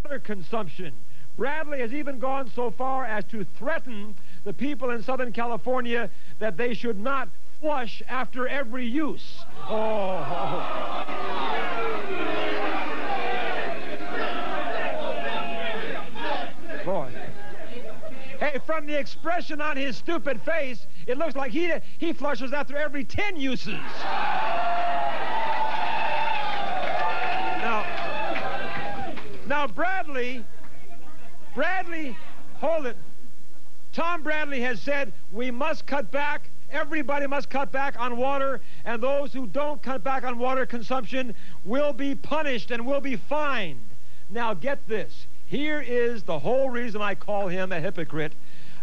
water consumption. Bradley has even gone so far as to threaten the people in Southern California that they should not flush after every use. Boy. Hey, from the expression on his stupid face, it looks like he flushes after every 10 uses. Now Bradley, hold it. Tom Bradley has said we must cut back, everybody must cut back on water, and those who don't cut back on water consumption will be punished and will be fined. Now get this. Here is the whole reason I call him a hypocrite.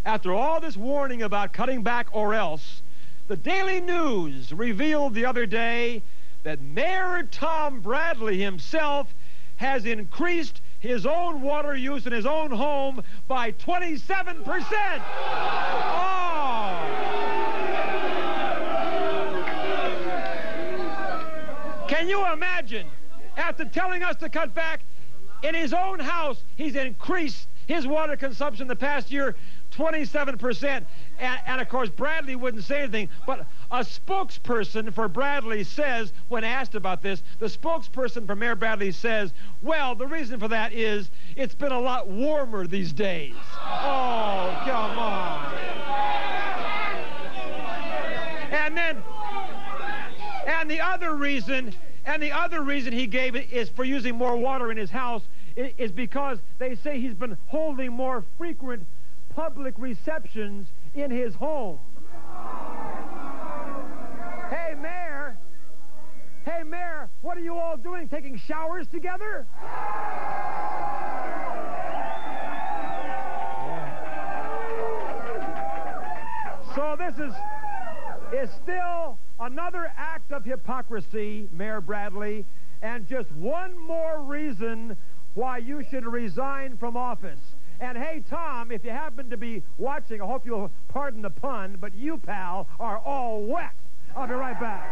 After all this warning about cutting back or else, the Daily News revealed the other day that Mayor Tom Bradley himself has increased his own water use in his own home by 27%. Oh! Can you imagine? After telling us to cut back, in his own house, he's increased his water consumption the past year 27%. And of course, Bradley wouldn't say anything, but a spokesperson for Bradley says, when asked about this, the spokesperson for Mayor Bradley says, well, the reason for that is it's been a lot warmer these days. Oh, come on. And the other reason he gave it is for using more water in his house is because they say he's been holding more frequent public receptions in his home. Hey, Mayor, what are you all doing? Taking showers together? So this is still another act of hypocrisy, Mayor Bradley, and just one more reason why you should resign from office. And hey, Tom, if you happen to be watching, I hope you'll pardon the pun, but you, pal, are all wet. I'll be right back.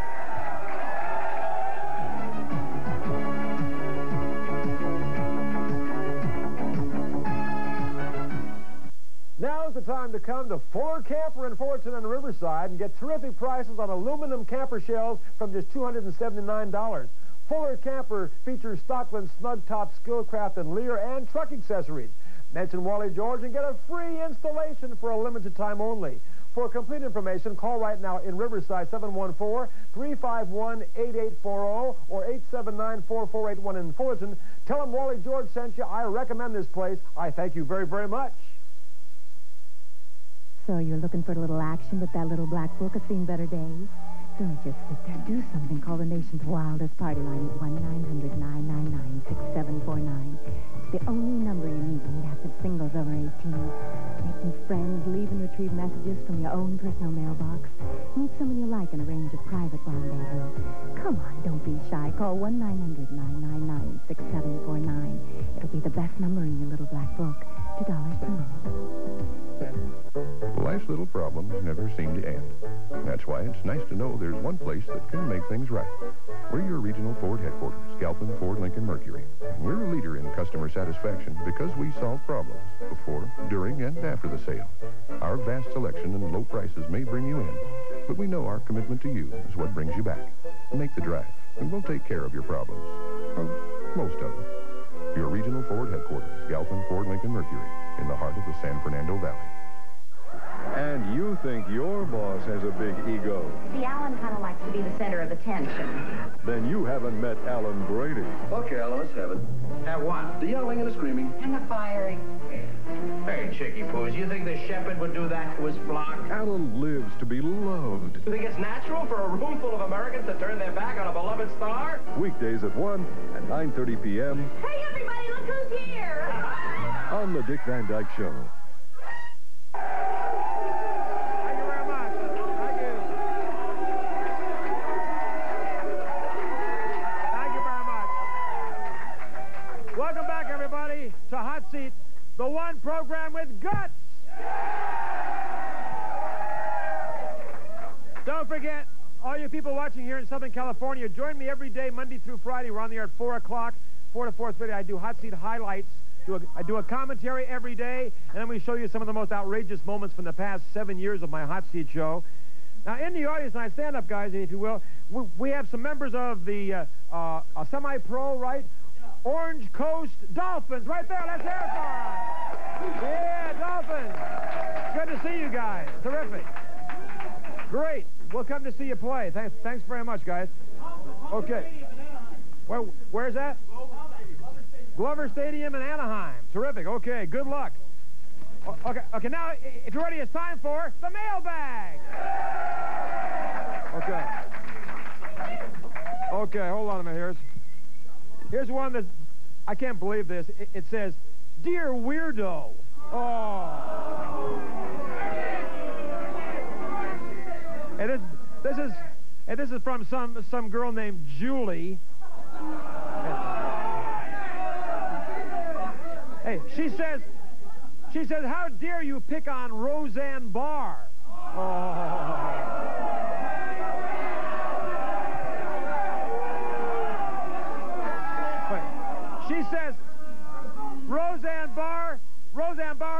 Now's the time to come to Fuller Camper in Fullerton and Riverside and get terrific prices on aluminum camper shells from just $279. Fuller Camper features Stockland Snug Top, Skillcraft, and Lear, and truck accessories. Mention Wally George and get a free installation for a limited time only. For complete information, call right now in Riverside 714-351-8840 or 879-4481 in Fullerton. Tell them Wally George sent you. I recommend this place. I thank you very, very much. So you're looking for a little action with that little black book of Seen Better Days? Don't just sit there. Do something. Call the nation's wildest party line at 1-900-999-6749. It's the only number you need to meet active singles over 18. Making friends, leave and retrieve messages from your own personal mailbox. Meet someone you like and arrange a private rendezvous. Come on, don't be shy. Call 1-900-999-6749. It'll be the best number in your little black book. $2 per minute. Life's little problems never seem to end. That's why it's nice to know there's one place that can make things right. We're your regional Ford headquarters, Galpin Ford Lincoln Mercury. We're a leader in customer satisfaction because we solve problems before, during, and after the sale. Our vast selection and low prices may bring you in, but we know our commitment to you is what brings you back. Make the drive, and we'll take care of your problems. Well, most of them. Your regional Ford headquarters, Galpin Ford Lincoln Mercury, in the heart of the San Fernando Valley. And you think your boss has a big ego. See, Alan kind of likes to be the center of attention. Then you haven't met Alan Brady. Okay, Alan, let's have it. Have what? The yelling and the screaming. And the firing. Hey, Chicky Poos, you think the shepherd would do that to his flock? Alan lives to be loved. You think it's natural for a room full of Americans to turn their back on a beloved star? Weekdays at 1 and 9:30 p.m. Hey, everybody, look who's here! on The Dick Van Dyke Show. Welcome back, everybody, to Hot Seat, the one program with guts. Don't forget, all you people watching here in Southern California, join me every day, Monday through Friday. We're on the air at 4 o'clock, 4 to 4:30. I do Hot Seat highlights I do a commentary every day, and then we show you some of the most outrageous moments from the past 7 years of my hot seat show. Now, in the audience, and I stand up, guys, if you will, we have some members of the semi-pro, right? Orange Coast Dolphins, right there. Let's hear it for them. Yeah, Dolphins. Good to see you guys. Terrific. Great. We'll come to see you play. Thanks very much, guys. Okay. Well, where's that? Glover Stadium in Anaheim. Terrific. Okay, good luck. Okay, now, if you're ready, it's time for the mailbag. Okay, hold on a minute. Here's one that, I can't believe this. It says, "Dear Weirdo." Oh. And this is from some girl named Julie. Hey, she says, "How dare you pick on Roseanne Barr?" Oh. She says, Roseanne Barr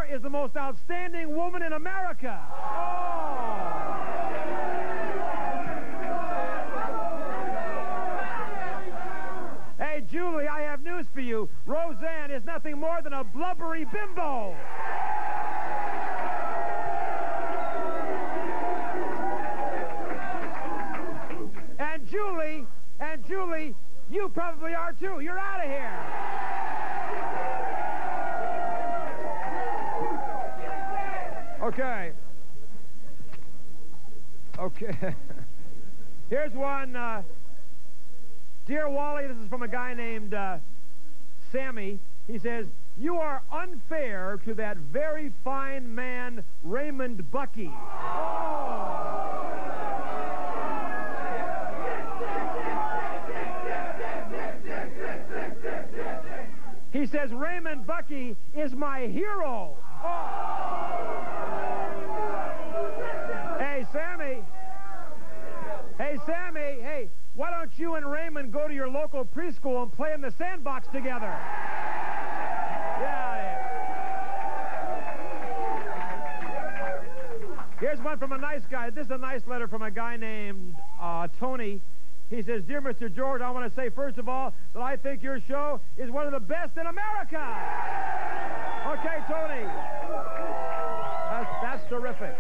is the most outstanding woman in America. Oh. Hey, Julie, I have news for you. Roseanne is nothing more than a blubbery bimbo. And Julie, you probably are too. You're out of here. Okay. Here's one. Dear Wally, this is from a guy named Sammy. He says, "You are unfair to that very fine man, Raymond Bucky." Oh. He says, "Raymond Bucky is my hero." Oh. Hey, Sammy. Hey, why don't you and Raymond go to your local preschool and play in the sandbox together? Yeah. Here's one from a nice guy. This is a nice letter from a guy named Tony. He says, "Dear Mr. George, I want to say, first of all, that I think your show is one of the best in America." Okay, Tony. That's terrific.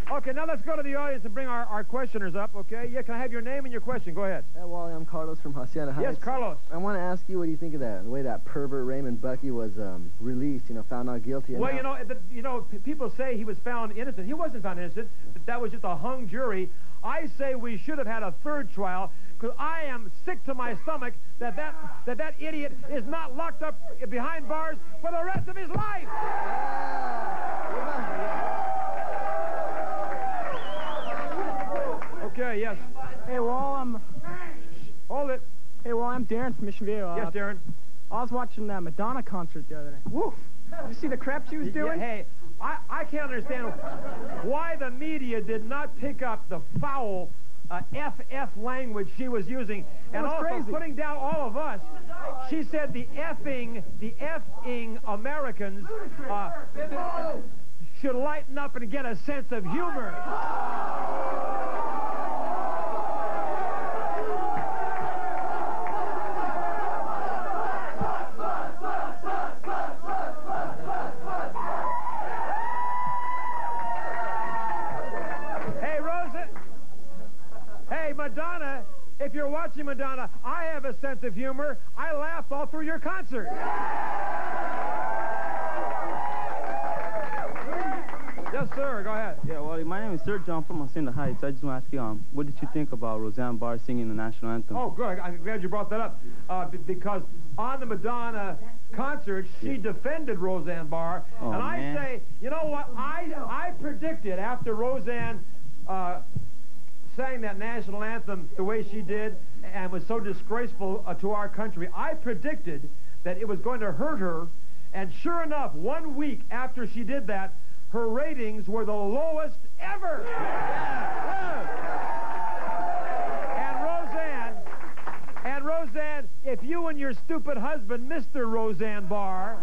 Okay, now let's go to the audience and bring our questioners up, okay? Yeah, can I have your name and your question? Go ahead. Hey, Wally, I'm Carlos from Hacienda Heights. Yes, Carlos. I want to ask you, what do you think of that? The way that pervert Raymond Bucky was released, found not guilty. Well, people say he was found innocent. He wasn't found innocent. That was just a hung jury. I say we should have had a third trial, because I am sick to my stomach that idiot is not locked up behind bars for the rest of his life. Okay, yes. Hey, Wall, Hold it. Hey, Wall, I'm Darren from Mission View. Yes, Darren. I was watching the Madonna concert the other night. Woo! Did you see the crap she was doing? Yeah, hey, I can't understand why the media did not pick up the foul FF language she was using, and also crazy. Putting down all of us. She said the effing Americans should lighten up and get a sense of humor. Hey, Madonna, if you're watching Madonna, I have a sense of humor. I laughed all through your concert. Yes, sir. Go ahead. Yeah, well, my name is Sir John from Hacienda Heights. I just want to ask you, what did you think about Roseanne Barr singing the national anthem? Oh, good. I'm glad you brought that up. Because on the Madonna concert, she defended Roseanne Barr. Oh, and I say, you know what? I predicted after Roseanne sang that national anthem the way she did and was so disgraceful to our country, I predicted that it was going to hurt her. And sure enough, 1 week after she did that, her ratings were the lowest ever. And Roseanne, if you and your stupid husband, Mr. Roseanne Barr,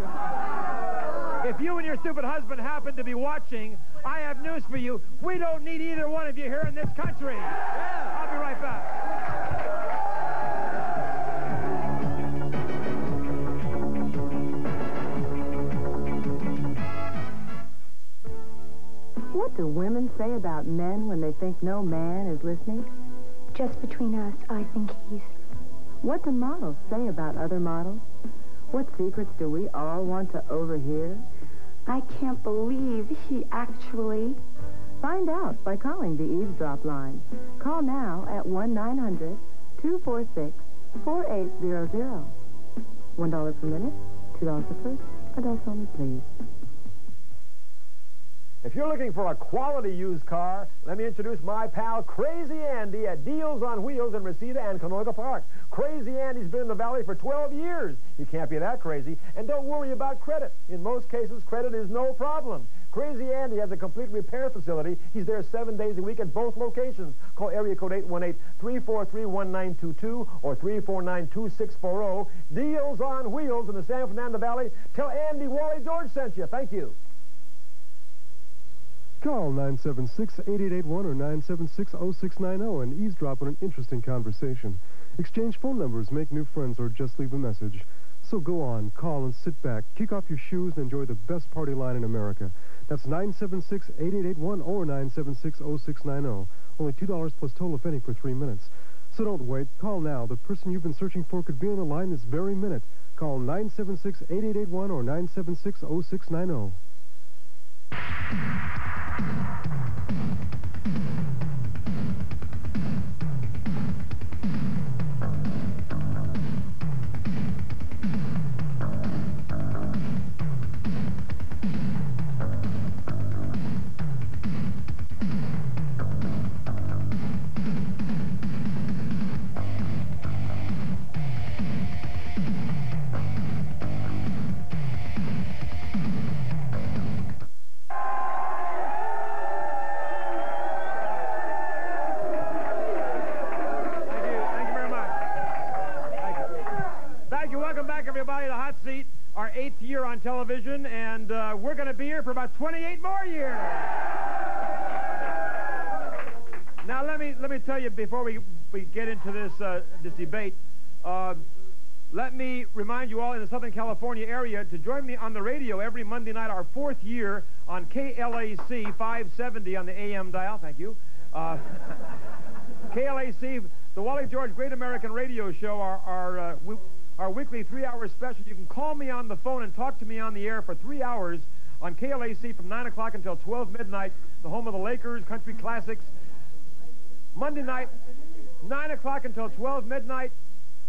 if you and your stupid husband happen to be watching, I have news for you. We don't need either one of you here in this country. Yeah. I'll be right back. What do women say about men when they think no man is listening? Just between us, I think he's... What do models say about other models? What secrets do we all want to overhear? I can't believe he actually... Find out by calling the eavesdrop line. Call now at 1-900-246-4800. $1 per minute, $2 per person. Adults only, please. If you're looking for a quality used car, let me introduce my pal Crazy Andy at Deals on Wheels in Reseda and Canoga Park. Crazy Andy's been in the valley for 12 years. You can't be that crazy. And don't worry about credit. In most cases, credit is no problem. Crazy Andy has a complete repair facility. He's there 7 days a week at both locations. Call area code 818-343-1922 or 349-2640. Deals on Wheels in the San Fernando Valley. Tell Andy Wally George sent you. Thank you. Call 976-8881 or 976-0690 and eavesdrop on an interesting conversation. Exchange phone numbers, make new friends, or just leave a message. So go on, call and sit back, kick off your shoes, and enjoy the best party line in America. That's 976-8881 or 976-0690. Only $2 plus toll if any for 3 minutes. So don't wait. Call now. The person you've been searching for could be on the line this very minute. Call 976-8881 or 976-0690. Our 8th year on television, and we're going to be here for about 28 more years. Now, let me tell you before we get into this debate. Let me remind you all in the Southern California area to join me on the radio every Monday night, our 4th year on KLAC 570 on the AM dial. Thank you. KLAC, the Wally George Great American Radio Show, our weekly 3-hour special. You can call me on the phone and talk to me on the air for 3 hours on KLAC from 9 o'clock until 12 midnight, the home of the Lakers, country classics. Monday night, 9 o'clock until 12 midnight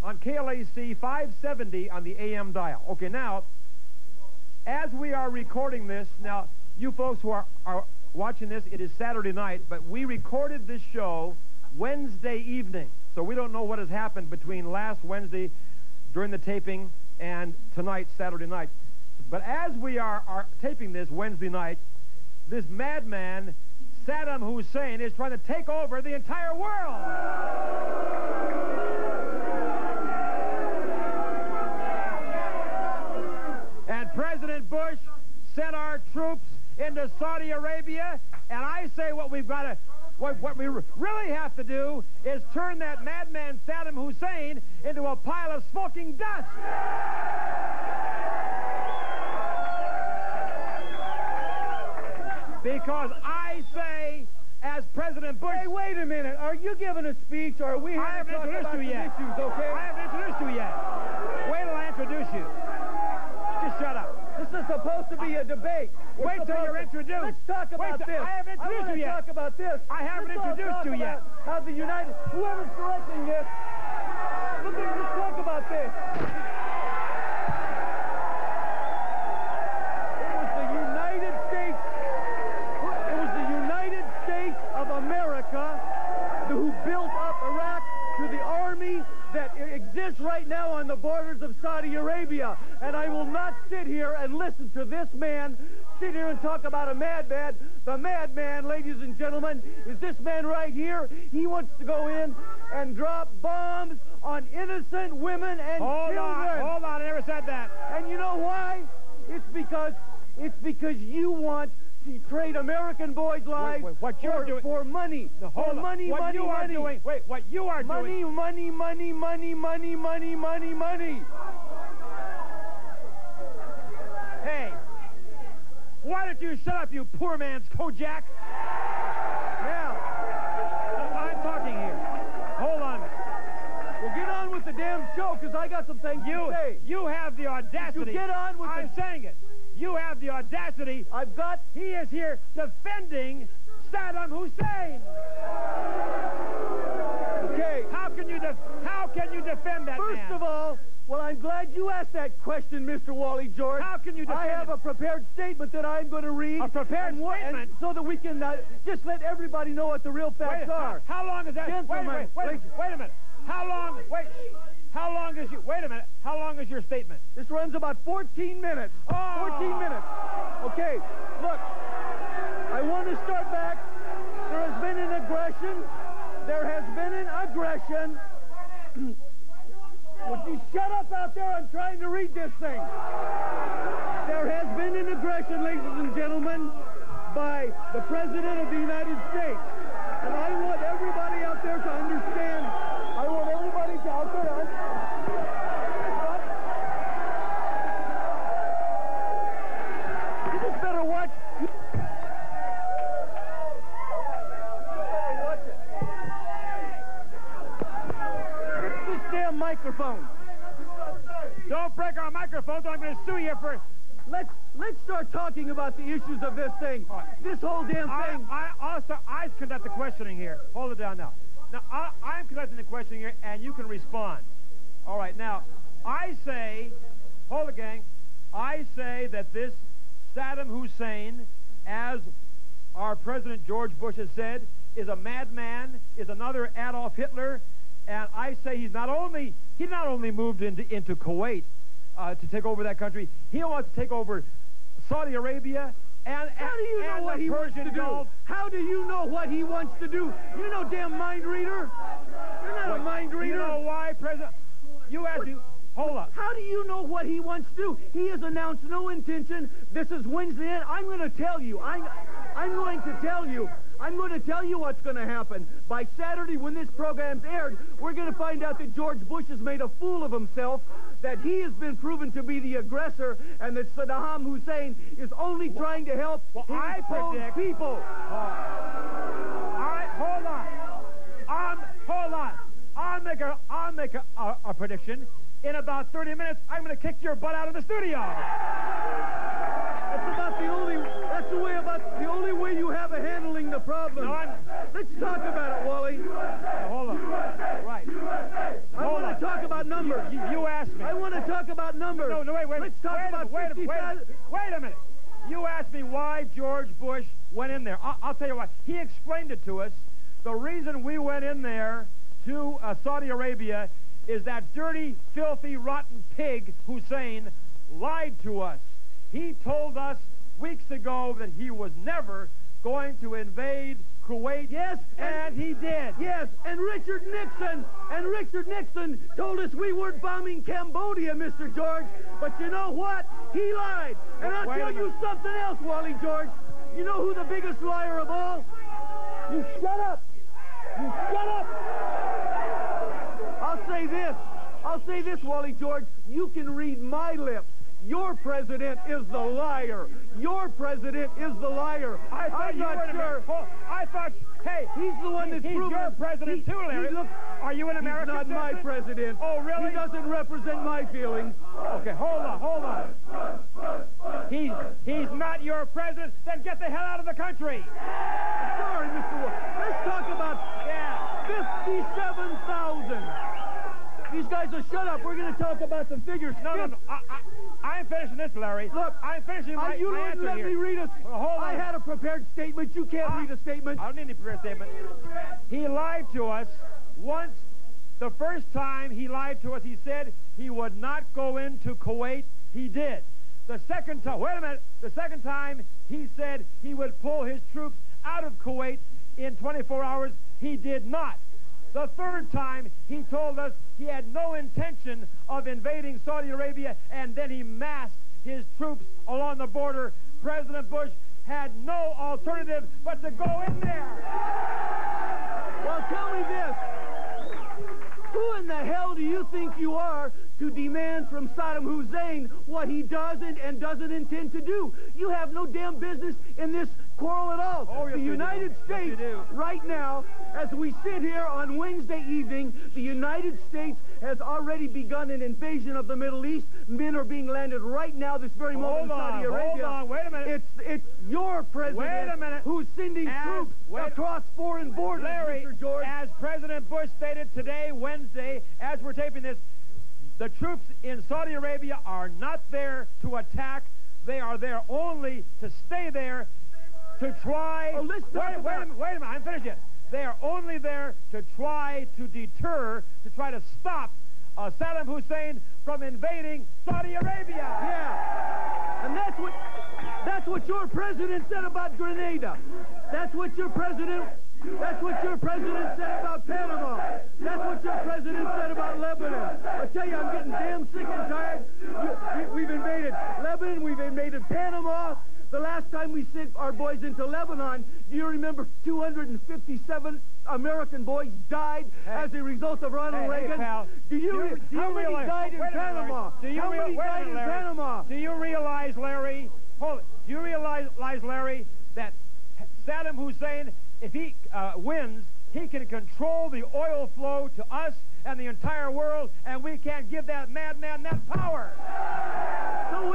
on KLAC 570 on the AM dial. Okay, now, as we are recording this, now, you folks who are watching this, it is Saturday night, but we recorded this show Wednesday evening, so we don't know what has happened between last Wednesday during the taping and tonight, Saturday night. But as we are taping this Wednesday night, this madman, Saddam Hussein, is trying to take over the entire world. And President Bush sent our troops into Saudi Arabia, and I say what we really have to do is turn that madman Saddam Hussein into a pile of smoking dust. Because I say, as President Bush... Hey, wait a minute. Are you giving a speech, or are we here to talk about some issues, okay? I haven't introduced you yet. Wait till I introduce you. Just shut up. This is supposed to be a debate. Wait till you're introduced. Let's talk about this. I haven't introduced you yet. Talk about this. I haven't introduced you yet. How the United... Whoever's directing this, let's talk about this. It was the United States... It was the United States of America who built up Iraq to the army that exists right now on the borders of Saudi Arabia. And I will not sit here and listen to this man sit here and talk about a madman. The madman, ladies and gentlemen, is this man right here. He wants to go in and drop bombs on innocent women and children. Hold on, I never said that. And you know why? It's because you want to trade American boys' lives what you're doing for money. What money. What you are doing. Money. Hey, why don't you shut up, you poor man's Kojak? Now, I'm talking here. Hold on. Well, get on with the damn show, because I got some things to say. You have the audacity. You get on with I'm saying it. You have the audacity. He is here defending Saddam Hussein. Okay. How can you defend that man? First of all, well, I'm glad you asked that question, Mr. Wally George. How can you defend I have a prepared statement that I'm going to read. A prepared statement? So that we can just let everybody know what the real facts are. How long is that? Gentlemen, wait a minute. How long is your statement? This runs about 14 minutes. 14 minutes. Okay, look, I want to start back. There has been an aggression. Would you shut up out there? I'm trying to read this thing. There has been an aggression, ladies and gentlemen, by the President of the United States. And I want everybody out there to understand. I want everybody to out there to understand. You just better watch. You better watch it. Fix this damn microphone. Don't break our microphones, or I'm going to sue you for... Let's start talking about the issues of this thing. This whole damn thing. I conduct the questioning here. Hold it down now. Now, I'm conducting the questioning here, and you can respond. All right, now, I say, hold it, gang. I say that this Saddam Hussein, as our President George Bush has said, is a madman, is another Adolf Hitler, and I say he not only moved into Kuwait, to take over that country. He wants to take over Saudi Arabia and How do you know what he wants to do? How do you know what he wants to do? You're no damn mind reader. You're not a mind reader. You know why, President? You asked me. Hold up. How do you know what he wants to do? He has announced no intention. This is Wednesday night. I'm going to tell you. I'm going to tell you. I'm going to tell you what's going to happen. By Saturday, when this program's aired, we're going to find out that George Bush has made a fool of himself, that he has been proven to be the aggressor, and that Saddam Hussein is only trying to help his own people. All right, hold on. I'll make a prediction. In about 30 minutes, I'm going to kick your butt out of the studio. That's the only way you have of handling the problem. No, let's talk about it, Wally. Hold on. Right. I want to talk about numbers. You asked me. I want to talk about numbers. No, wait. Let's talk about 50,000. Wait a minute. You asked me why George Bush went in there. I'll tell you why. He explained it to us. The reason we went in there to Saudi Arabia is that dirty, filthy, rotten pig, Hussein, lied to us. He told us weeks ago that he was never going to invade Kuwait. Yes, and he did. Yes, and Richard Nixon told us we weren't bombing Cambodia, Mr. George. But you know what? He lied. And I'll tell you something else, Wally George. You know who the biggest liar of all? You shut up. You shut up. I'll say this, Wally George. You can read my lips. Your president is the liar. Your president is the liar. I'm not sure. I thought, hey, he's the one that's proven. He's your president too, Larry. Are you an American citizen? He's not my president. Oh, really? He doesn't represent my feelings. Okay, hold on. He's not your president. Then get the hell out of the country. Sorry, Mr. Wolf. Let's talk about 57,000. These guys will shut up. We're going to talk about some figures. No. I'm finishing this, Larry. Look, I'm finishing my you answer let here. me read a... Hold on. I had a prepared statement. You can't read a statement. I don't need any prepared statement. He lied to us once. The first time he lied to us, he said he would not go into Kuwait. He did. The second time, wait a minute, the second time he said he would pull his troops out of Kuwait in 24 hours, he did not. The third time, he told us he had no intention of invading Saudi Arabia, and then he massed his troops along the border. President Bush had no alternative but to go in there. Well, tell me this. Who in the hell do you think you are to demand from Saddam Hussein what he doesn't and doesn't intend to do? You have no damn business in this quarrel at all. Oh, yes, the United States, right now, as we sit here on Wednesday evening, the United States has already begun an invasion of the Middle East. Men are being landed right now, this very moment in Saudi Arabia. Hold on, wait a minute. It's your president who's sending troops across foreign borders, Larry, Mr. George. As President Bush stated today, Wednesday, as we're taping this, the troops in Saudi Arabia are not there to attack. They are there only to stay there to try... Oh, let's wait a minute, I'm finished yet. They are only there to try to deter, to try to stop Saddam Hussein from invading Saudi Arabia. Yeah, and that's what your president said about Grenada. That's what your president said about Panama. That's what your president said about Lebanon. I tell you, I'm getting damn sick and tired. We've invaded Lebanon. We've invaded Panama. The last time we sent our boys into Lebanon, do you remember 257 American boys died as a result of Ronald Reagan? Pal, how many died in Panama? How many died in Panama? Do you realize, Larry, hold it, do you realize, Larry, that Saddam Hussein, if he wins, he can control the oil flow to us and the entire world, and we can't give that madman that power. So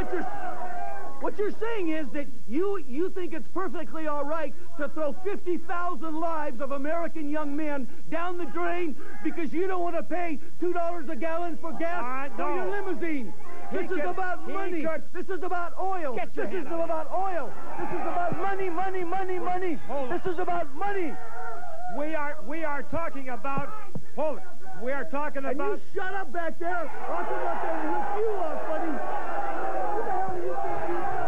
what you're saying is that you think it's perfectly all right to throw 50,000 lives of American young men down the drain because you don't want to pay $2 a gallon for gas for your limousine. This is about money. This is about oil. This is about oil. This is about money, money, money, money. This is about money. We are talking about, hold it, we are talking about... And you shut up back there. I'll come out there and rip you off, buddy. Who the hell do you think you are?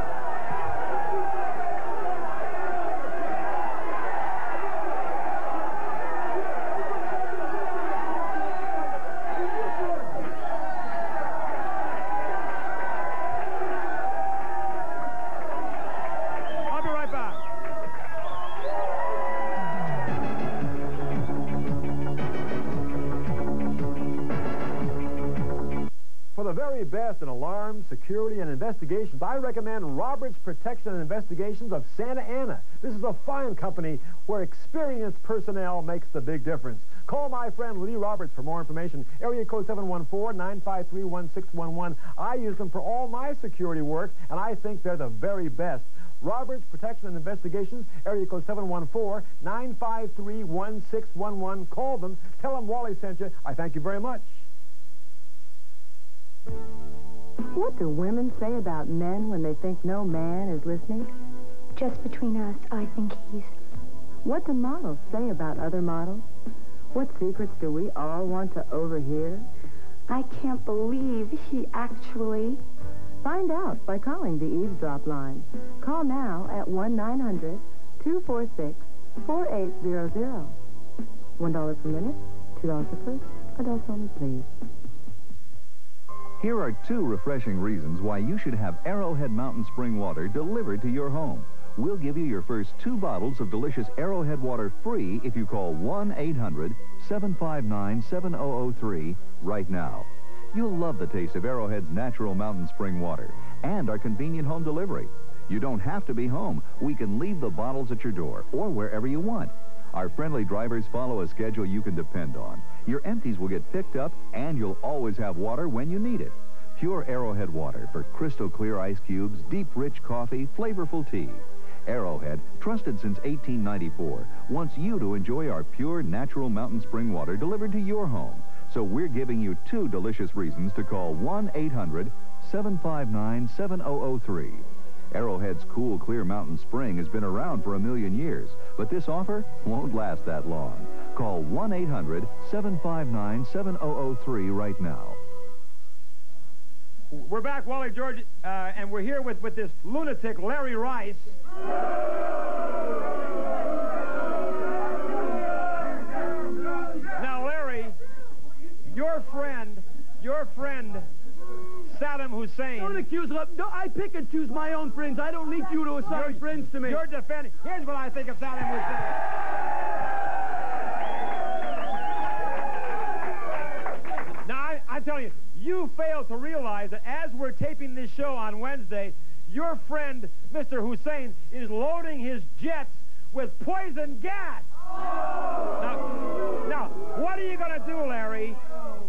Best in alarms, security, and investigations, I recommend Roberts Protection and Investigations of Santa Ana. This is a fine company where experienced personnel makes the big difference. Call my friend Lee Roberts for more information. Area code 714-953-1611. I use them for all my security work, and I think they're the very best. Roberts Protection and Investigations, area code 714-953-1611. Call them. Tell them Wally sent you. I thank you very much. What do women say about men when they think no man is listening? Just between us, I think he's... What do models say about other models? What secrets do we all want to overhear? I can't believe he actually... Find out by calling the eavesdrop line. Call now at 1-900-246-4800. $1 per minute, $2 per person. Adults only, please. Here are 2 refreshing reasons why you should have Arrowhead Mountain Spring water delivered to your home. We'll give you your first 2 bottles of delicious Arrowhead water free if you call 1-800-759-7003 right now. You'll love the taste of Arrowhead's natural mountain spring water and our convenient home delivery. You don't have to be home. We can leave the bottles at your door or wherever you want. Our friendly drivers follow a schedule you can depend on. Your empties will get picked up, and you'll always have water when you need it. Pure Arrowhead water for crystal clear ice cubes, deep, rich coffee, flavorful tea. Arrowhead, trusted since 1894, wants you to enjoy our pure, natural mountain spring water delivered to your home. So we're giving you 2 delicious reasons to call 1-800-759-7003. Arrowhead's cool, clear mountain spring has been around for 1,000,000 years, but this offer won't last that long. Call 1-800-759-7003 right now. We're back, Wally George, and we're here with this lunatic, Larry Rice. Now, Larry, your friend, Saddam Hussein. Don't accuse him. I pick and choose my own friends. I don't need you to assign friends to me. You're defending. Here's what I think of Saddam Hussein. Now, I'm telling you, you fail to realize that as we're taping this show on Wednesday, your friend, Mr. Hussein, is loading his jets with poison gas. Now, what are you going to do, Larry?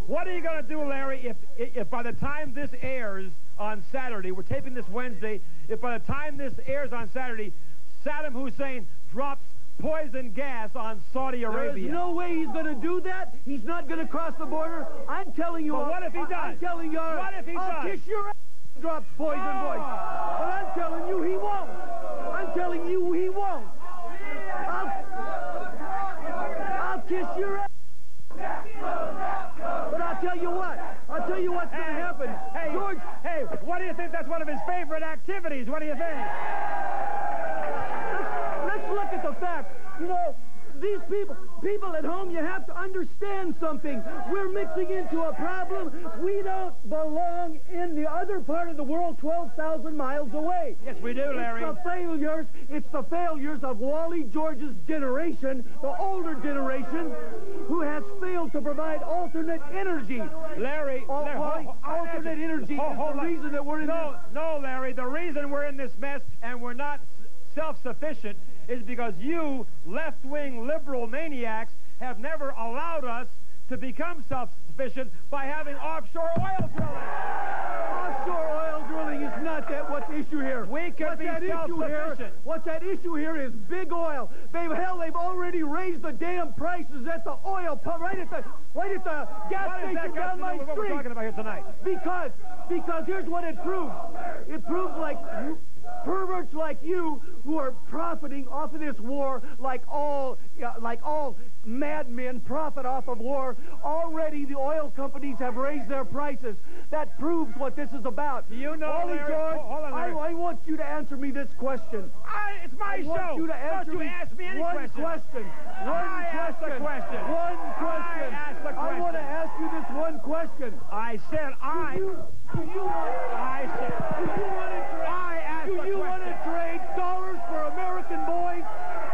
What are you going to do, Larry, if by the time this airs on Saturday, we're taping this Wednesday, if by the time this airs on Saturday, Saddam Hussein drops poison gas on Saudi Arabia? There's no way he's going to do that. He's not going to cross the border. I'm telling you. Well, what if he does? I'm telling you. What if he does? I'll kiss your ass and drop poison voice. But I'm telling you he won't. I'm telling you he won't. I'll kiss your ass. But I'll tell you what. I'll tell you what's going to happen. Hey, George. Hey, what do you think? That's one of his favorite activities. What do you think? Let's look at the fact. You know, these people at home, you have to understand something. We're mixing into a problem. We don't belong in the other part of the world 12,000 miles away. Yes, we do, Larry. It's the failures of Wally George's generation, the older generation, who has failed to provide alternate energy. Larry, alternate energy is the reason that we're in this. No, Larry, the reason we're in this mess and we're not self-sufficient is because you left-wing liberal maniacs have never allowed us to become self-sufficient by having offshore oil drilling. Offshore oil drilling is not what's the issue here. We can be self-sufficient. What's at issue here is big oil. They've already raised the damn prices at the oil pump, right at the gas station down my street. What we're talking about here tonight? Because here's what it proves. It proves like perverts like you who are profiting off of this war like all madmen profit off of war. Already the oil companies have raised their prices. That proves what this is about. Do you know, Wally Larry, George, hold on, Larry. I want you to answer me this question. It's my show. I want you to answer Don't you ask me any one question. I asked the question. One question. I asked the question. I want to ask you this one question. I said I. Do you want to trade dollars for American boys?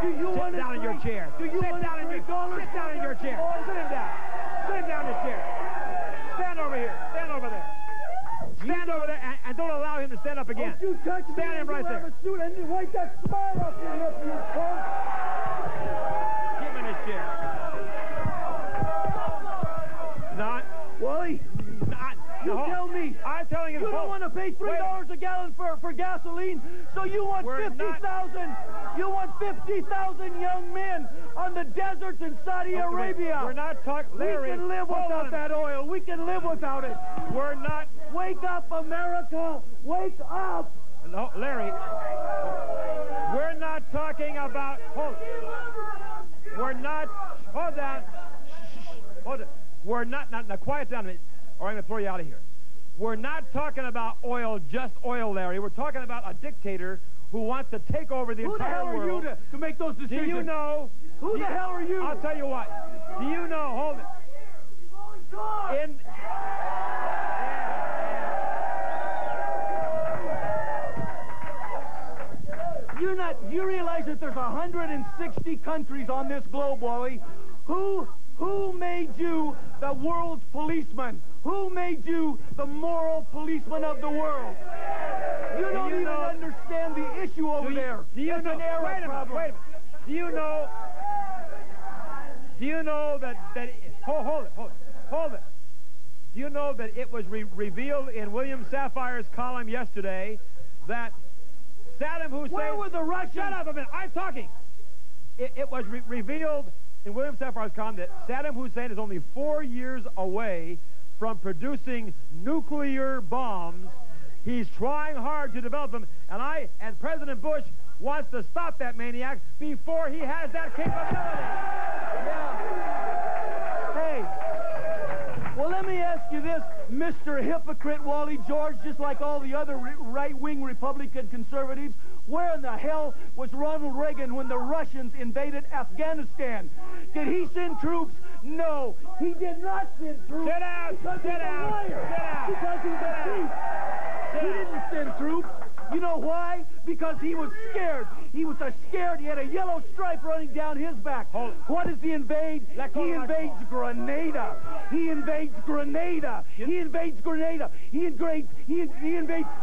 Do you want to sit down in your chair? Do you want to trade dollars? Sit down in your chair. Sit him down. Sit him down in his chair. Stand over here. Stand over there. Stand over there and don't allow him to stand up again. Don't you touch me. Stand him right there. Have a suit and wipe that smile off your lip, you punk. Get him in his chair. Not. Wally. You tell me. I'm telling you. You don't want to pay $3 a gallon for gasoline, so you want 50,000. You want 50,000 young men on the deserts in Saudi Arabia. We're not talking, Larry. We can live without that oil. We can live without it. We're not. Wake up, America. Wake up. No, Larry. We're not talking about. We're not. Hold on. Hold on. We're not. Now, quiet down a minute, or I'm going to throw you out of here. We're not talking about oil, just oil, Larry. We're talking about a dictator who wants to take over the entire world. Who the hell are you to make those decisions? Do you know? Who the hell are you? I'll tell you what. Do you know? Hold it. You realize that there's 160 countries on this globe, Wally. Who made you the world's policeman? Who made you the moral policeman of the world? You don't even understand the issue over there. Do you know? Wait a minute. Do you know? Do you know that hold it. Do you know that it was revealed in William Sapphire's column yesterday that Saddam Hussein... Where were the Russians? Shut up a minute. I'm talking. It was revealed in William Sapphire's column that Saddam Hussein is only 4 years away from producing nuclear bombs. He's trying hard to develop them, and President Bush wants to stop that maniac before he has that capability. Yeah. Hey, Well, let me ask you this, Mr. Hypocrite Wally George, just like all the other right-wing Republican conservatives, where in the hell was Ronald Reagan when the Russians invaded Afghanistan? Did he send troops? No, he did not send troops. Sit down! Because Sit he's down! a liar. Sit down! Because he's a thief. He didn't send troops. You know why? Because he was scared. He was so scared he had a yellow stripe running down his back. What does he invade? He invades Grenada. He invades Grenada. He invades Grenada. He invades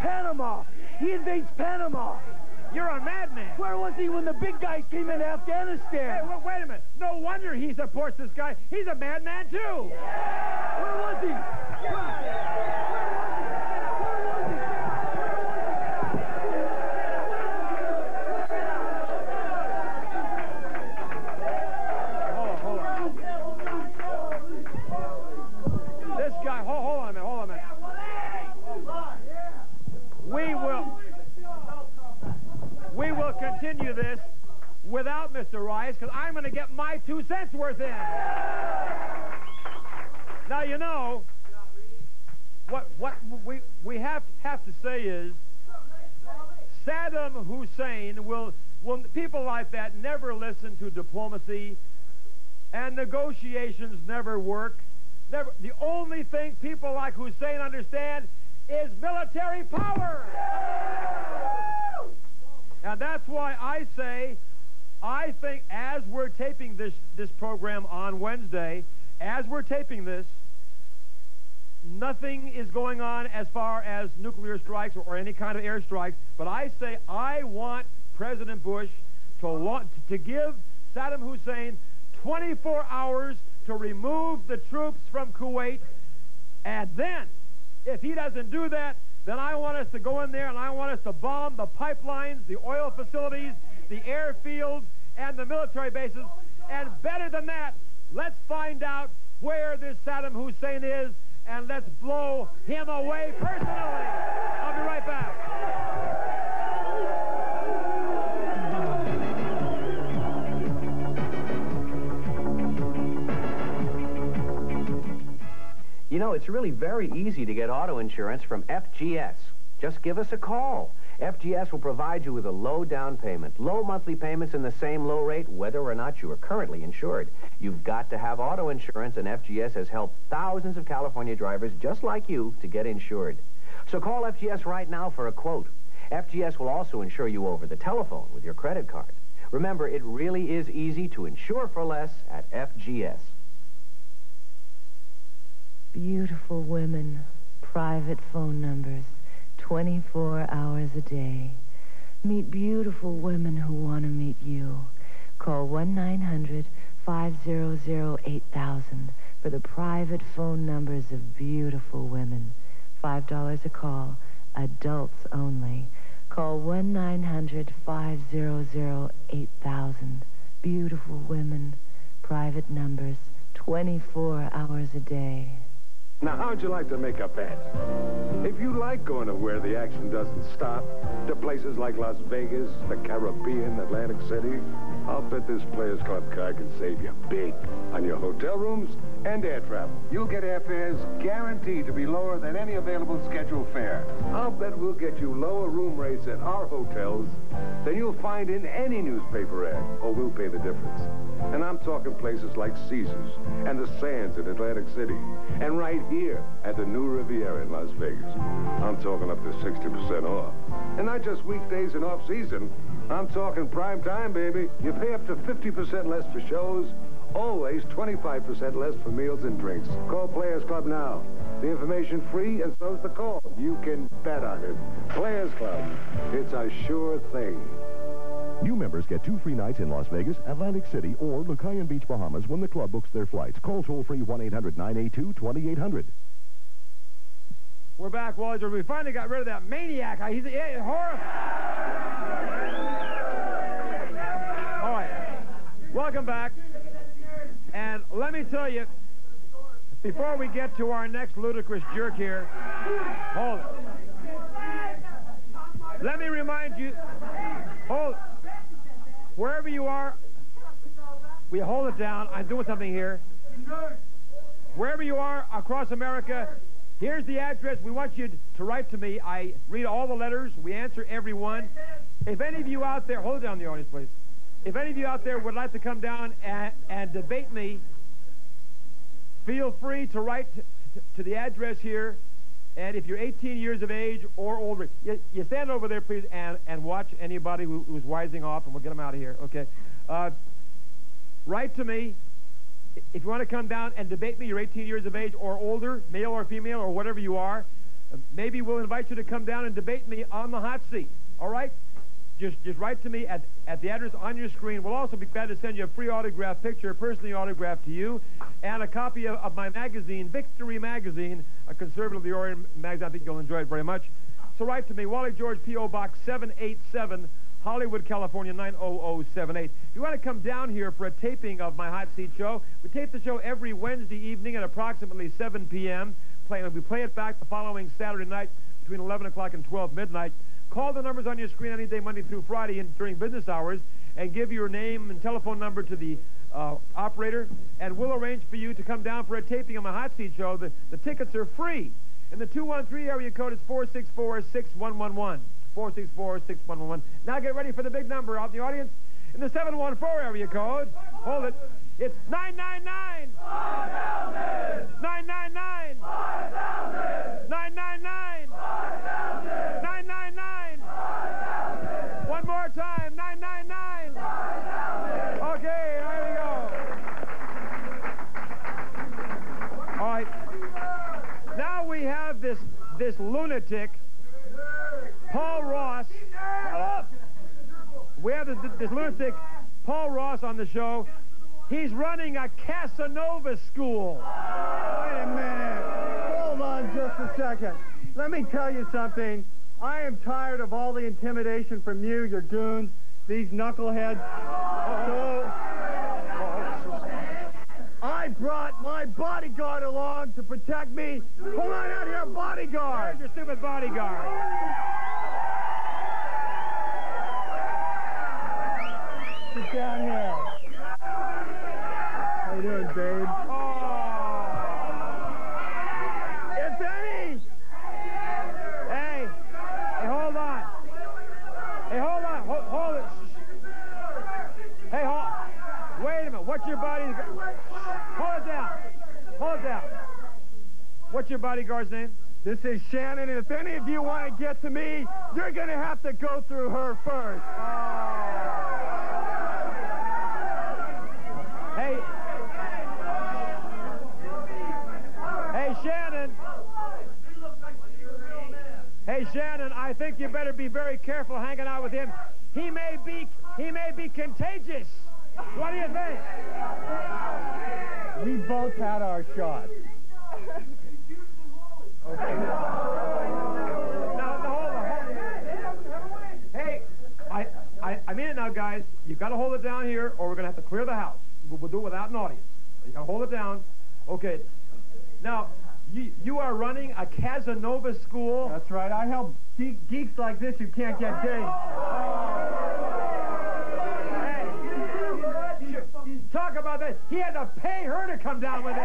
Panama. He invades Panama. You're a madman. Where was he when the big guys came into Afghanistan? Hey, wait a minute. No wonder he supports this guy. He's a madman, too. Where was he? This guy, hold on a minute. We will continue this without Mr. Rice, because I'm going to get my 2 cents worth in. Now, you know, what we have to say is Saddam Hussein will people like that never listen to diplomacy, and negotiations never work. Never. The only thing people like Hussein understand is military power. And that's why I say, I think as we're taping this program on Wednesday, as we're taping this, nothing is going on as far as nuclear strikes or any kind of air strikes, but I say I want President Bush to give Saddam Hussein 24 hours to remove the troops from Kuwait, and then, if he doesn't do that, then I want us to go in there and I want us to bomb the pipelines, the oil facilities, the airfields, and the military bases. And better than that, let's find out where this Saddam Hussein is, and let's blow him away personally. I'll be right back. You know, it's really very easy to get auto insurance from FGS. Just give us a call. FGS will provide you with a low down payment, low monthly payments, and the same low rate whether or not you are currently insured. You've got to have auto insurance, and FGS has helped thousands of California drivers just like you to get insured. So call FGS right now for a quote. FGS will also insure you over the telephone with your credit card. Remember, it really is easy to insure for less at FGS. Beautiful women, private phone numbers, 24 hours a day. Meet beautiful women who want to meet you. Call 1-900-500-8000 for the private phone numbers of beautiful women. $5 a call, adults only. Call 1-900-500-8000. Beautiful women, private numbers, 24 hours a day. Now, how'd you like to make a bet? If you like going to where the action doesn't stop, to places like Las Vegas, the Caribbean, Atlantic City, I'll bet this Players Club card can save you big on your hotel rooms and air travel. You'll get airfares guaranteed to be lower than any available scheduled fare. I'll bet we'll get you lower room rates at our hotels than you'll find in any newspaper ad, or we'll pay the difference. And I'm talking places like Caesars and the Sands in Atlantic City, and right here at the New Riviera in Las Vegas. I'm talking up to 60% off. And not just weekdays and off-season. I'm talking prime time, baby. You pay up to 50% less for shows, always 25% less for meals and drinks. Call Players Club now. The information free, and so's the call. You can bet on it. Players Club. It's a sure thing. New members get 2 free nights in Las Vegas, Atlantic City, or Lucayan Beach, Bahamas when the club books their flights. Call toll-free 1-800-982-2800. We're back, Wally George. We finally got rid of that maniac. He's horrible. All right. Welcome back. And let me tell you, before we get to our next ludicrous jerk here, hold it. Let me remind you, hold it. Wherever you are, we hold it down. I'm doing something here. wherever you are across America, here's the address. We want you to write to me. I read all the letters. We answer every one. If any of you out there, hold it down, the audience, please. If any of you out there would like to come down and debate me, feel free to write to the address here. And if you're 18 years of age or older, you stand over there, please, and watch anybody who's wising off, and we'll get them out of here, okay? Write to me. If you want to come down and debate me, you're 18 years of age or older, male or female, or whatever you are, maybe we'll invite you to come down and debate me on the hot seat, all right? Just write to me at the address on your screen. We'll also be glad to send you a free autographed picture, personally autographed to you, and a copy of my magazine, Victory Magazine, a conservatively oriented magazine. I think you'll enjoy it very much. So write to me, Wally George, P.O. Box 787, Hollywood, California, 90078. If you want to come down here for a taping of my Hot Seat show, we tape the show every Wednesday evening at approximately 7 p.m. We play it back the following Saturday night between 11 o'clock and 12 midnight. Call the numbers on your screen any day, Monday through Friday, during business hours, and give your name and telephone number to the operator, and we'll arrange for you to come down for a taping of my Hot Seat show. The tickets are free. And the 213 area code is 464-6111. 464-6111. Now get ready for the big number out in the audience. In the 714 area code, hold it, it's 999! 5,000! 999! 5,000! 999! 5,000! 999! 5,000! One more time, 999! 5,000! Okay, there we go. All right. Now we have this lunatic, Paul Ross. Shut up! We have this lunatic, Paul Ross, on the show. He's running a Casanova school. Wait a minute. Hold on just a second. Let me tell you something. I am tired of all the intimidation from you, your goons, these knuckleheads. So, I brought my bodyguard along to protect me. Come on out here, bodyguard. Where's your stupid bodyguard? Sit down here. How you doing, babe? If any! Hey, hold on. Hey, hold on. Hold it. Hey, wait a minute. What's your bodyguard? Hold it down. Hold it down. What's your bodyguard's name? This is Shannon, and if any of you want to get to me, you're going to have to go through her first. Hey. Hey, Shannon. Hey, Shannon, I think you better be very careful hanging out with him. He may be contagious. What do you think? We both had our shots. Okay. Now, hold on. Hey, I mean it now, guys. You've got to hold it down here, or we're going to have to clear the house. We'll do it without an audience. You got to hold it down. Okay. Now, you are running a Casanova school. That's right. I help geeks like this who can't get dates. Hey, talk about that. He had to pay her to come down with it.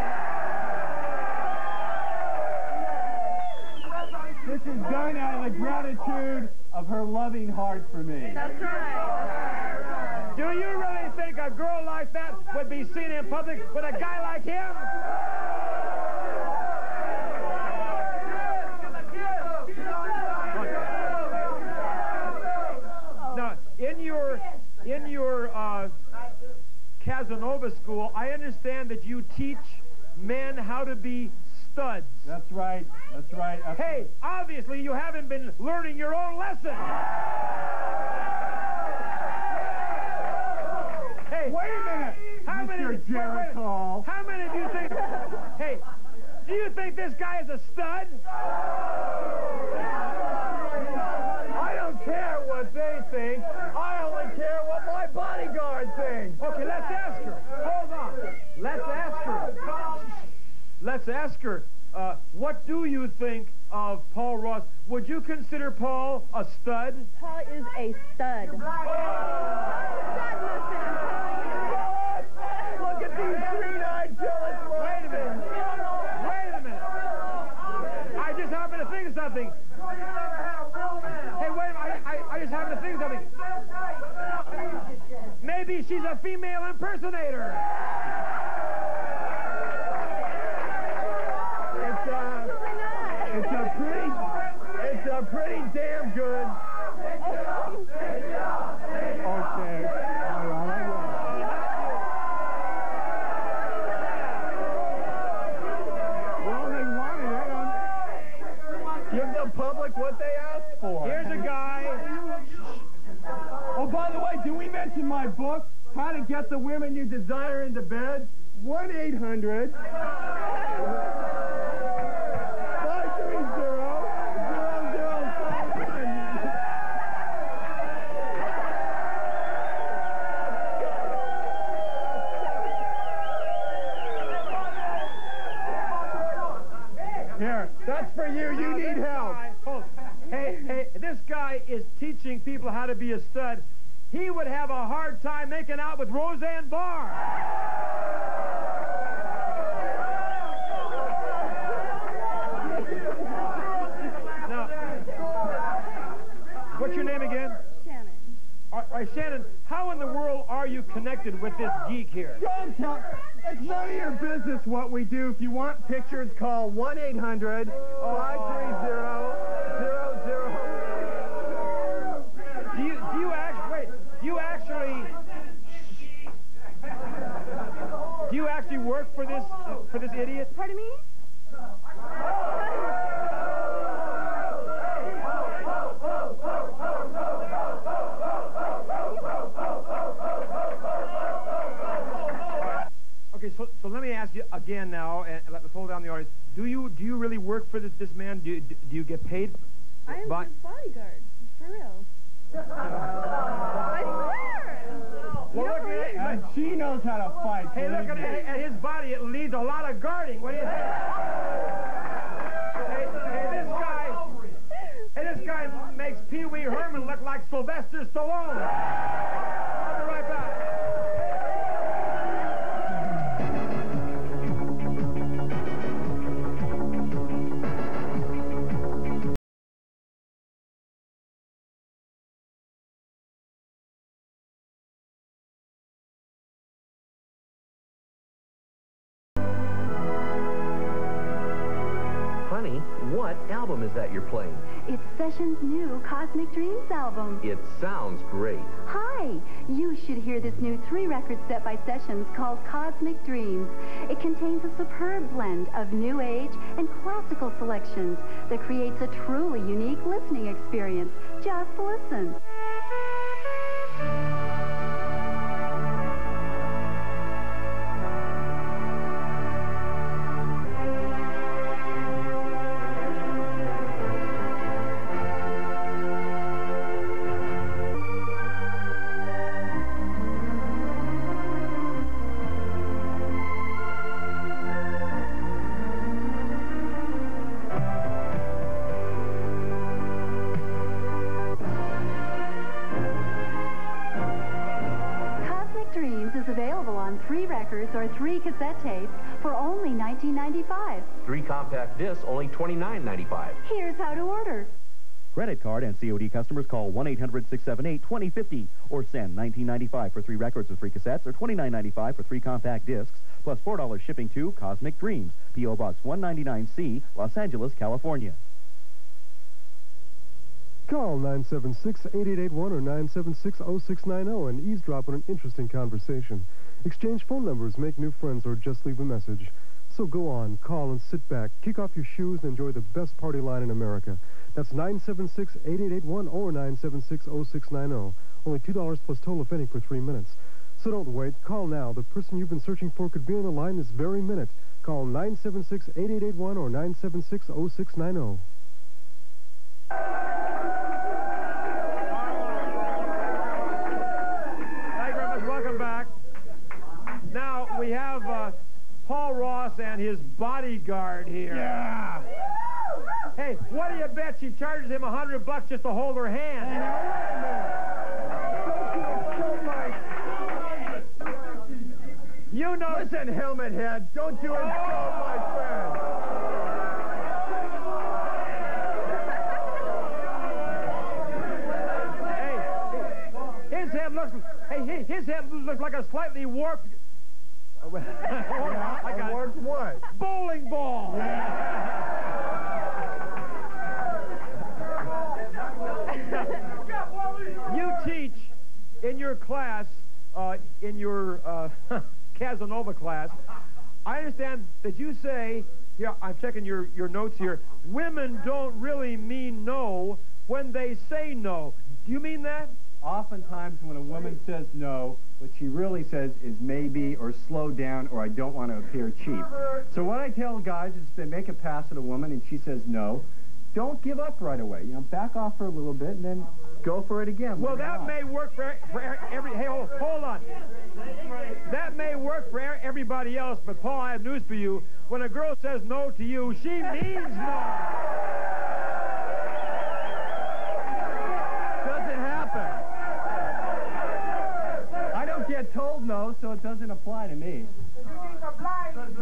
This is done out of the gratitude of her loving heart for me. That's right. Do you really think a girl like that would be seen in public with a guy like him? Now, in your Casanova school, I understand that you teach men how to be studs. That's right. That's right. Hey, obviously you haven't been learning your own lesson. Hey, wait a minute, Mr. Jericho. How many of you think? Hey, do you think this guy is a stud? I don't care what they think. I only care what my bodyguard thinks. Okay, let's ask her. Hold on. Let's ask her. Let's ask her. What do you think of Paul Ross? Would you consider Paul a stud? Paul is a stud. Look at these green-eyed jealous. Wait a minute. of something. Hey, wait a minute. I just happened to think of something. Maybe she's a female impersonator. It's a pretty damn good. Okay. All right. Well, they wanted it. Give the public what they asked for. Here's a guy. Oh, by the way, did we mention my book, How to Get the Women You Desire into Bed? 1-800. Here, that's for you. You need help. Hey, this guy is teaching people how to be a stud. He would have a hard time making out with Roseanne Barr. Now, what's your name again? Shannon. All right, Shannon, how in the world are you connected with this geek here? Don't tell. It's none of your business what we do. If you want pictures, call 1-800-530-00. Do you actually work for this idiot? Pardon me? Okay, so let me ask you again now, and let's hold down the audience. Do you really work for this man? Do you get paid? I am his bodyguard. For real. I swear. Well, look at it. And she knows how to fight. Hey, look at his body. It needs a lot of guarding. What do you think? Hey, this guy makes Pee Wee Herman look like Sylvester Stallone. I'll be right back. What album is that you're playing? It's Sessions' new Cosmic Dreams album. It sounds great. Hi! You should hear this new 3-record set by Sessions called Cosmic Dreams. It contains a superb blend of new age and classical selections that creates a truly unique listening experience. Just listen. Or 3 cassette tapes for only $19.95. 3 compact discs, only $29.95. Here's how to order. Credit card and COD customers call 1-800-678-2050 or send $19.95 for 3 records or 3 cassettes or $29.95 for 3 compact discs plus $4 shipping to Cosmic Dreams, P.O. Box 199C, Los Angeles, California. Call 976-8881 or 976-0690 and eavesdrop on an interesting conversation. Exchange phone numbers, make new friends, or just leave a message. So go on, call and sit back, kick off your shoes, and enjoy the best party line in America. That's 976-8881 or 976-0690. Only $2 plus toll if any for 3 minutes. So don't wait. Call now. The person you've been searching for could be on the line this very minute. Call 976-8881 or 976-0690. Welcome back. Now, we have Paul Ross and his bodyguard here. Yeah. Hey, what do you bet she charges him $100 just to hold her hand? Hey, now, wait a minute. You know... Listen, helmet head, don't you insult my friend. Hey, his head looks like a slightly warped... Hold on, I got it. Warped what? Bowling ball. You teach in your class, in your Casanova class, I understand that you say, here, I'm checking your notes here, women don't really mean no when they say no. Do you mean that? Oftentimes when a woman says no, what she really says is maybe or slow down or I don't want to appear cheap. So what I tell guys is if they make a pass at a woman and she says no, don't give up right away. You know, back off for a little bit and then go for it again. Well, that may work for every... Hey, hold on. That may work for everybody else, but Paul, I have news for you. When a girl says no to you, she means no. Doesn't happen. I don't get told no, so it doesn't apply to me.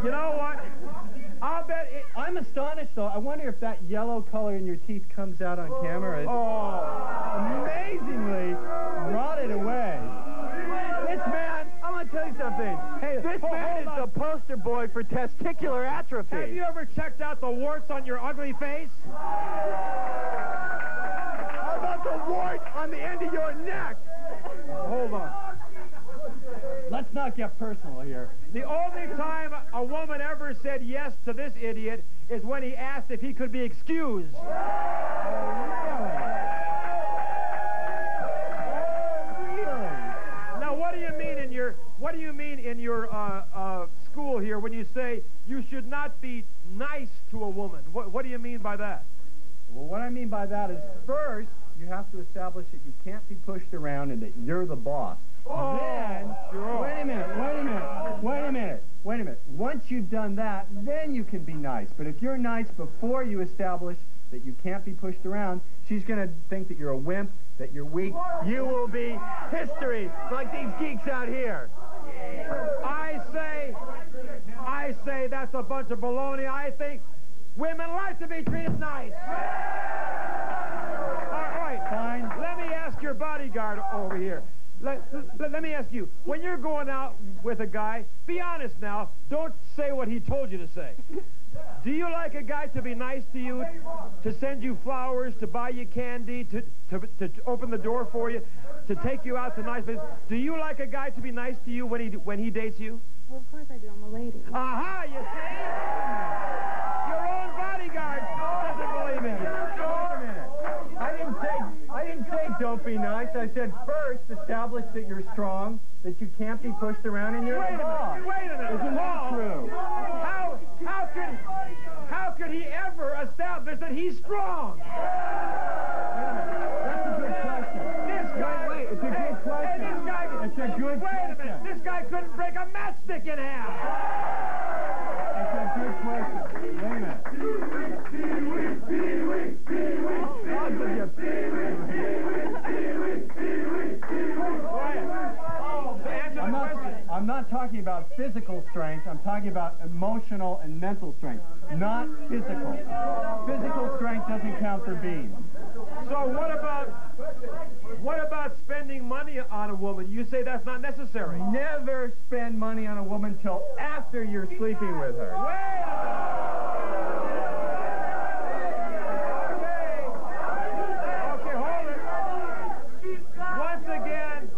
You know what? I'll bet it... I'm astonished, though. I wonder if that yellow color in your teeth comes out on camera. Amazingly rotted away. This man, I'm going to tell you something. Hey, this man is the poster boy for testicular atrophy. Have you ever checked out the warts on your ugly face? How about the wart on the end of your neck? Hold on. Let's not get personal here. The only time a woman ever said yes to this idiot is when he asked if he could be excused. Now, what do you mean in your school here when you say you should not be nice to a woman? What do you mean by that? Well, what I mean by that is first you have to establish that you can't be pushed around and that you're the boss. Then, wait a minute. Once you've done that, then you can be nice. But if you're nice before you establish that you can't be pushed around, she's going to think that you're a wimp, that you're weak. You will be history like these geeks out here. I say that's a bunch of baloney. I think women like to be treated nice. All right, fine. Let me ask your bodyguard over here. Let me ask you, when you're going out with a guy, be honest now, don't say what he told you to say. Do you like a guy to be nice to you, to send you flowers, to buy you candy, to open the door for you, to take you out to nice places? Do you like a guy to be nice to you when he dates you? Well, of course I do. I'm a lady. Aha, you see? Your own bodyguard doesn't believe in you. I didn't say don't be nice. I said first establish that you're strong, that you can't be pushed around and you're Wait a minute. Isn't that true? How could he ever establish that he's strong? That's a good question. This guy... Wait, it's a good question. It's a good question. Wait a minute. This guy couldn't break a matchstick in half. It's a good question. Wait a minute. I'm not talking about physical strength. I'm talking about emotional and mental strength, not physical. Physical strength doesn't count for beans. So what about spending money on a woman? You say that's not necessary. Never spend money on a woman till after you're sleeping with her. Wait a minute. Okay, hold it. Once again,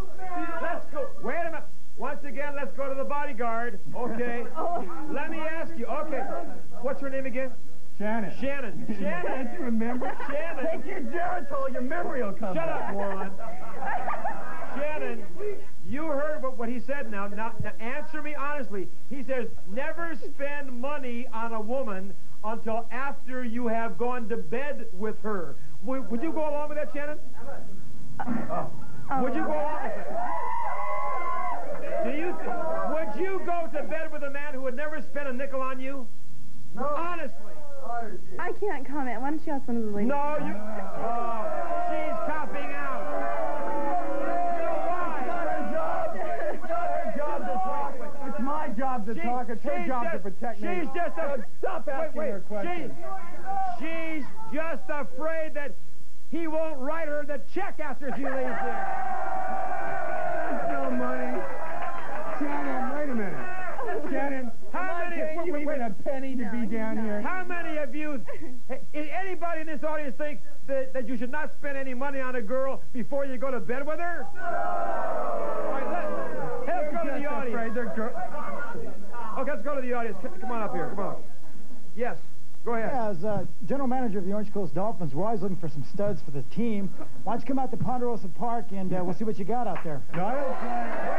let's go. Wait a minute. Once again, let's go to the bodyguard. Okay. Let me ask you. Okay. What's her name again? Shannon. Shannon. Don't you remember? Shannon. Take your Geritol, your memory will come back. Shut up, moron. Shannon, you heard what he said now. Now, answer me honestly. He says, never spend money on a woman until after you have gone to bed with her. Would you go along with that, Shannon? Would you go along with that? Would you go to bed with a man who would never spend a nickel on you? No. Honestly. I can't comment. Why don't you ask one of the ladies? No, you... Oh, she's copping out. You know why? It's not her job to talk. It's my job to talk. It's her job to protect me. She's just Stop asking her questions. She's just afraid that he won't write her the check after she leaves here. Shannon, How many? paying you even a penny to be down here? How many of you? Hey, anybody in this audience think that you should not spend any money on a girl before you go to bed with her? All right, let's go to the audience. Okay, let's go to the audience. Come on up here. Come on. Yes. Go ahead. Yeah, as general manager of the Orange Coast Dolphins, we're always looking for some studs for the team. Why don't you come out to Ponderosa Park and we'll see what you got out there. No, I don't play.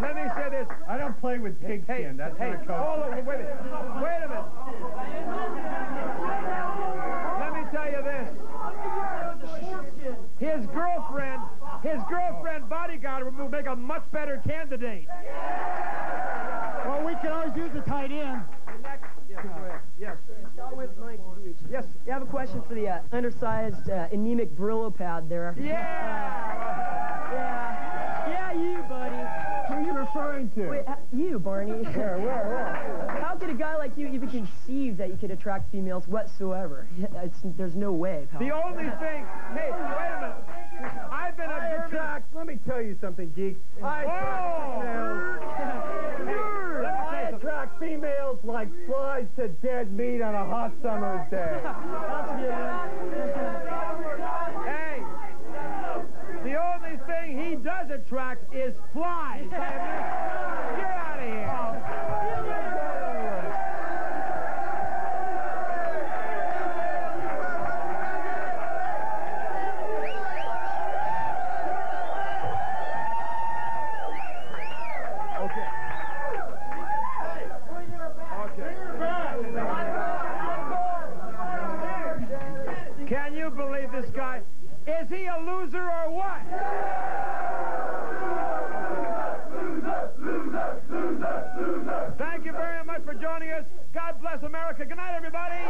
Let me say this. I don't play with pigskin. That's not coach. Hold on. Wait a minute. Wait a minute. Let me tell you this. His girlfriend bodyguard would make a much better candidate. Well, we can always use a tight end. Yes, go ahead. Yes. Yes. You have a question for the undersized, anemic Brillo pad there. Yeah, you, buddy. Who are you referring to? Wait, you, Barney. Where? How could a guy like you even conceive that you could attract females whatsoever? There's no way, pal. The only thing... Hey, wait a minute. I've been observing... Let me tell you something, geek. I attract females like flies to dead meat on a hot summer's day. Hey, the only thing he does attract is flies. Get out of here. Can you believe this guy? Is he a loser or what? Thank you very much for joining us. God bless America. Good night, everybody.